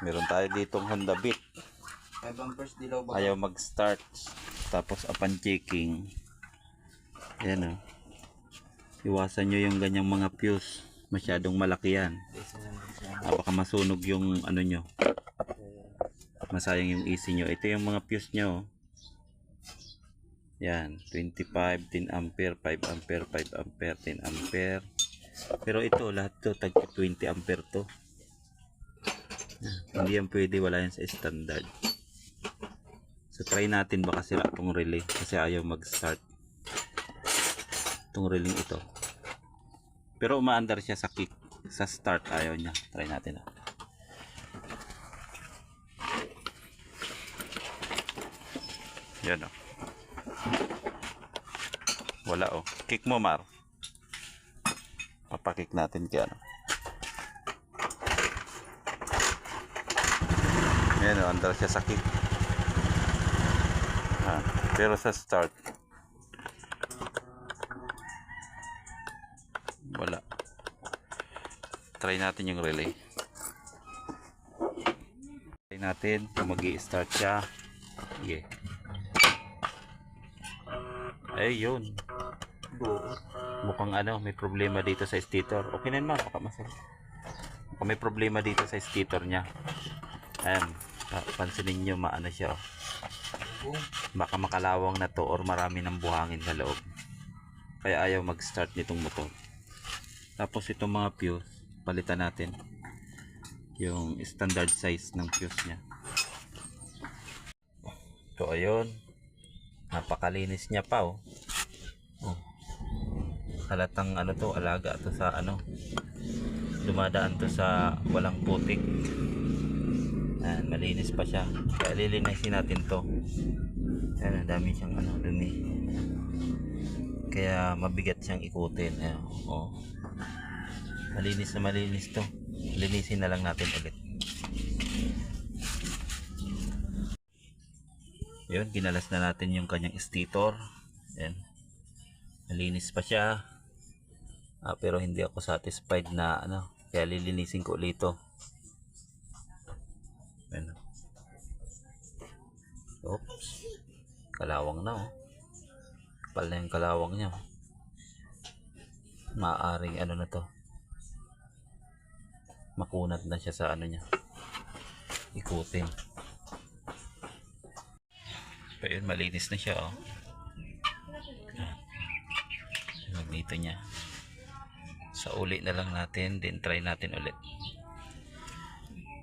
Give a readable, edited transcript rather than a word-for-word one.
Meron tayo ditong Honda Beat. 5 amperes dilaw ba? Ayaw mag-start. Tapos upon checking, ayan o. Iwasan nyo yung ganyang mga fuse. Masyadong malaki yan. Baka masunog yung ano nyo. Masayang yung AC nyo. Ito yung mga fuse nyo. Yan. 25, 10 ampere, 5 ampere, 5 ampere, 10 ampere. Pero ito, lahat to tag 20 ampere to. Hindi yan pwede, wala yan sa standard. So try natin, baka sira itong relay kasi ayaw mag-start itong relay ito. Pero umaandar siya sa kick. Sa start ayaw niya. Try natin. Yan o. Wala o. Kick mo, Mar. Papakick natin kaya ano. Yan o, andar siya sa kick. Pero sa start wala. Try natin yung relay. Try natin kung mag-i-start siya. Yeah. Ayun. Mukhang ano, may problema dito sa stator. Okay na naman, baka masarap. Mukhang may problema dito sa stator niya. Ayan, pansinin nyo, maano siya. Baka makalawang na to or marami ng buhangin sa loob. Kaya ayaw mag-start nitong motor. Tapos itong mga fuse, palitan natin yung standard size ng fuse nya. So ayun, napakalinis nya pa oh. Halatang ano to, alaga to sa ano, dumadaan to sa walang putik. Ayan, malinis pa siya. Kaya lilinisin natin to. Ayan, dami siyang ano, dumi. Kaya mabigat siyang ikutin. Ayan, oh. Malinis na malinis to. Linisin na lang natin ulit. Yun, ginalas na natin yung kanyang stator. Ayan. Malinis pa siya. Pero hindi ako satisfied na ano. Kaya lilinisin ko ulit ito. Ayan. Oops. Kalawang na oh. Kapal na yung kalawang niya. Maaring ano na to. Makunat na siya sa ano niya, ikutin. Pero yun, malinis na siya oh. Dito niya. Sa uli na lang natin, then try natin ulit.